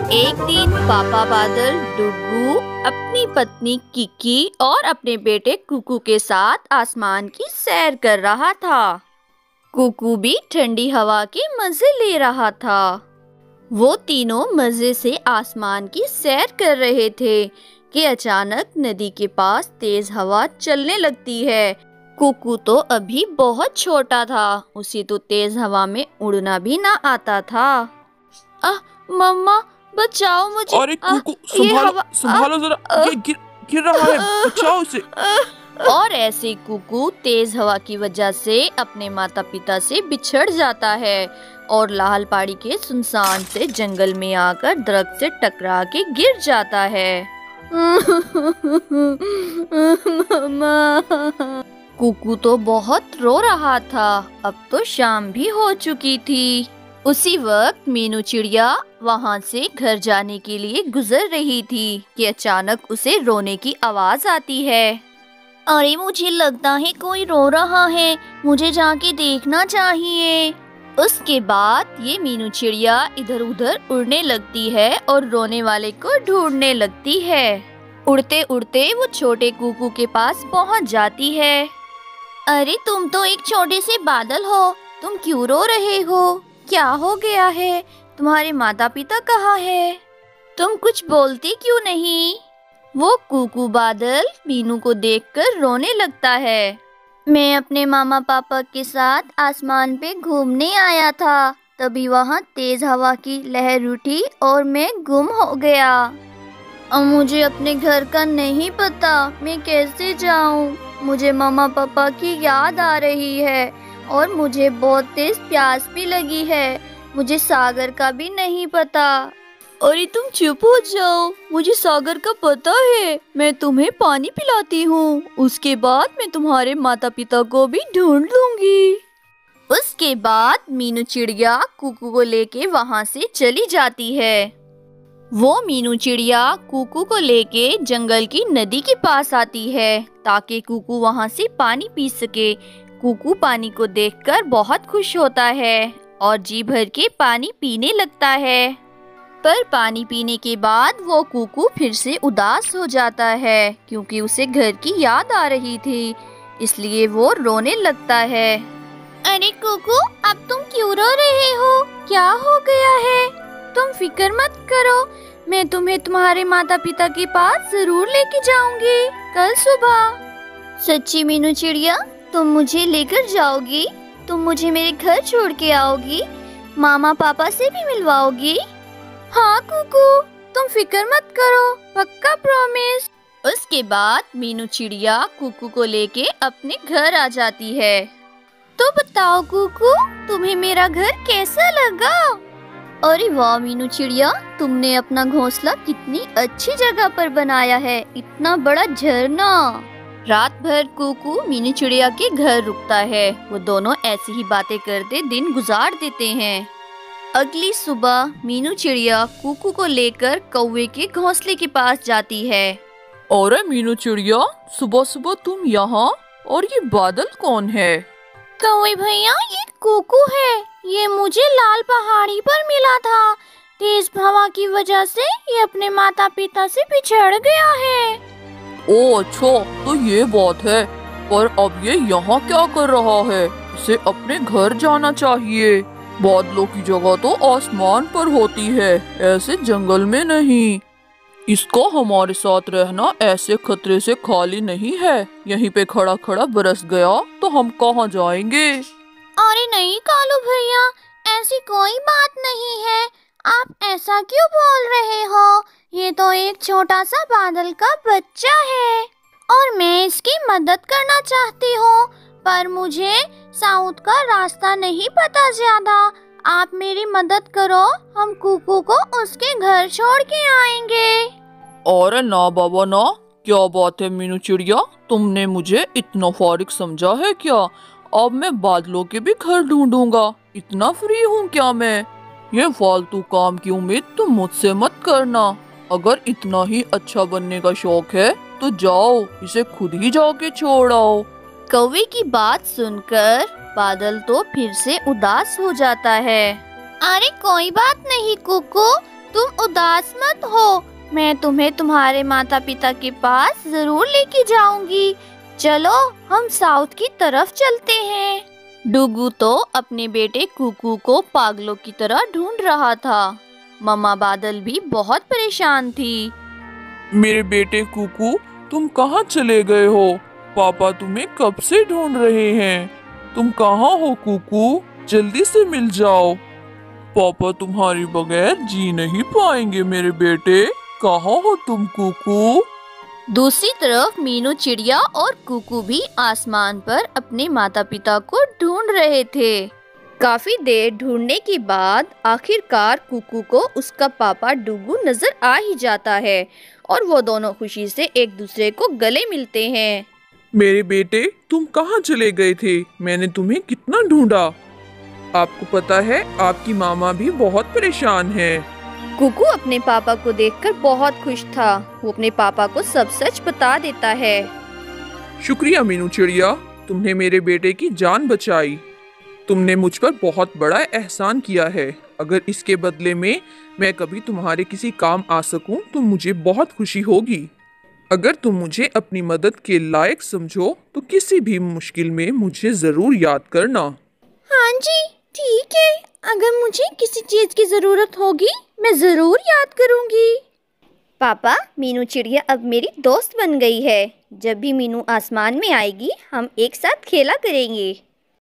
एक दिन पापा बादल डुगू अपनी पत्नी किकी और अपने बेटे कुकू के साथ आसमान की सैर कर रहा था। कुकू भी ठंडी हवा के मजे ले रहा था। वो तीनों मजे से आसमान की सैर कर रहे थे कि अचानक नदी के पास तेज हवा चलने लगती है। कुकू तो अभी बहुत छोटा था, उसे तो तेज हवा में उड़ना भी ना आता था। मम्मा बचाओ मुझे। अरे कुकू संभालो जरा, ये गिर रहा है, बचाओ उसे। और ऐसे कुकू तेज हवा की वजह से अपने माता पिता से बिछड़ जाता है और लाल पहाड़ी के सुनसान से जंगल में आकर दरख्त से टकरा के गिर जाता है। मम्मा। कुकू तो बहुत रो रहा था। अब तो शाम भी हो चुकी थी। उसी वक्त मीनू चिड़िया वहाँ से घर जाने के लिए गुजर रही थी कि अचानक उसे रोने की आवाज आती है। अरे मुझे लगता है कोई रो रहा है, मुझे जाके देखना चाहिए। उसके बाद ये मीनू चिड़िया इधर उधर उड़ने लगती है और रोने वाले को ढूंढने लगती है। उड़ते उड़ते वो छोटे कुकू के पास पहुँच जाती है। अरे तुम तो एक छोटे से बादल हो, तुम क्यों रो रहे हो? क्या हो गया है? तुम्हारे माता पिता कहाँ है? तुम कुछ बोलती क्यों नहीं? वो कुकू बादल मीनू को देखकर रोने लगता है। मैं अपने मामा पापा के साथ आसमान पे घूमने आया था, तभी वहाँ तेज हवा की लहर उठी और मैं गुम हो गया। अब मुझे अपने घर का नहीं पता, मैं कैसे जाऊँ? मुझे मामा पापा की याद आ रही है और मुझे बहुत तेज प्यास भी लगी है। मुझे सागर का भी नहीं पता। अरे तुम चुप हो जाओ, मुझे सागर का पता है। मैं तुम्हें पानी पिलाती हूँ, उसके बाद मैं तुम्हारे माता पिता को भी ढूंढ लूंगी। उसके बाद मीनू चिड़िया कुकू को लेके वहाँ से चली जाती है। वो मीनू चिड़िया कुकू को लेके जंगल की नदी के पास आती है ताकि कुकू वहाँ से पानी पी सके। कुकू पानी को देखकर बहुत खुश होता है और जी भर के पानी पीने लगता है। पर पानी पीने के बाद वो कुकू फिर से उदास हो जाता है क्योंकि उसे घर की याद आ रही थी, इसलिए वो रोने लगता है। अरे कुकू, अब तुम क्यों रो रहे हो? क्या हो गया है? तुम फिक्र मत करो, मैं तुम्हें तुम्हारे माता पिता के पास जरूर लेके जाऊंगी कल सुबह। सच्ची मीनू चिड़िया, तुम मुझे लेकर जाओगी? तुम मुझे मेरे घर छोड़ के आओगी? मामा पापा से भी मिलवाओगी? हाँ कुकू, तुम फिक्र मत करो, पक्का प्रॉमिस। उसके बाद मीनू चिड़िया कुकू को लेके अपने घर आ जाती है। तो बताओ कुकू, तुम्हें मेरा घर कैसा लगा? अरे वाह मीनू चिड़िया, तुमने अपना घोंसला कितनी अच्छी जगह पर बनाया है, इतना बड़ा झरना। रात भर कुकू मीनू चिड़िया के घर रुकता है। वो दोनों ऐसी ही बातें करते दिन गुजार देते हैं। अगली सुबह मीनू चिड़िया कुकू को लेकर कौवे के घोंसले के पास जाती है। अरे मीनू चिड़िया, सुबह सुबह तुम यहाँ, और ये बादल कौन है? कौवे भैया, ये कुकू है। ये मुझे लाल पहाड़ी पर मिला था। तेज हवा की वजह से ये अपने माता पिता से बिछड़ गया है। ओह अच्छा, तो ये बात है। पर अब ये यहाँ क्या कर रहा है? इसे अपने घर जाना चाहिए। बादलों की जगह तो आसमान पर होती है, ऐसे जंगल में नहीं। इसका हमारे साथ रहना ऐसे खतरे से खाली नहीं है। यहीं पे खड़ा खड़ा बरस गया तो हम कहाँ जाएंगे? अरे नहीं कालू भैया, ऐसी कोई बात नहीं है। आप ऐसा क्यों बोल रहे हो? ये तो एक छोटा सा बादल का बच्चा है और मैं इसकी मदद करना चाहती हूँ, पर मुझे साउथ का रास्ता नहीं पता ज्यादा। आप मेरी मदद करो, हम कुकू को उसके घर छोड़ के आएंगे। अरे ना बाबा ना, क्या बात है मीनू चिड़िया, तुमने मुझे इतना फारिग समझा है क्या? अब मैं बादलों के भी घर ढूंढूंगा। इतना फ्री हूँ क्या मैं? ये फालतू काम की उम्मीद तुम मुझसे मत करना। अगर इतना ही अच्छा बनने का शौक है तो जाओ, इसे खुद ही जाके छोड़ आओ। कौवे की बात सुनकर बादल तो फिर से उदास हो जाता है। अरे कोई बात नहीं कुकू, तुम उदास मत हो, मैं तुम्हें तुम्हारे माता पिता के पास जरूर लेके जाऊंगी। चलो हम साउथ की तरफ चलते हैं। डुगू तो अपने बेटे कुकू को पागलों की तरह ढूंढ रहा था। मम्मा बादल भी बहुत परेशान थी। मेरे बेटे कुकू, तुम कहाँ चले गए हो? पापा तुम्हें कब से ढूंढ रहे हैं। तुम कहाँ हो कुकू? जल्दी से मिल जाओ। पापा तुम्हारे बगैर जी नहीं पाएंगे मेरे बेटे। कहाँ हो तुम कुकू? दूसरी तरफ मीनू चिड़िया और कुकू भी आसमान पर अपने माता पिता को ढूंढ रहे थे। काफी देर ढूंढने के बाद आखिरकार कुकू को उसका पापा डुगू नजर आ ही जाता है और वो दोनों खुशी से एक दूसरे को गले मिलते हैं। मेरे बेटे, तुम कहाँ चले गए थे? मैंने तुम्हें कितना ढूंढा। आपको पता है, आपकी मामा भी बहुत परेशान है। कुकू अपने पापा को देखकर बहुत खुश था। वो अपने पापा को सब सच बता देता है। शुक्रिया मीनू चिड़िया, तुमने मेरे बेटे की जान बचाई। तुमने मुझ पर बहुत बड़ा एहसान किया है। अगर इसके बदले में मैं कभी तुम्हारे किसी काम आ सकूं तो मुझे बहुत खुशी होगी। अगर तुम मुझे अपनी मदद के लायक समझो तो किसी भी मुश्किल में मुझे जरूर याद करना। हाँ जी, ठीक है। अगर मुझे किसी चीज की जरूरत होगी मैं जरूर याद करूंगी। पापा, मीनू चिड़िया अब मेरी दोस्त बन गई है। जब भी मीनू आसमान में आएगी हम एक साथ खेला करेंगे।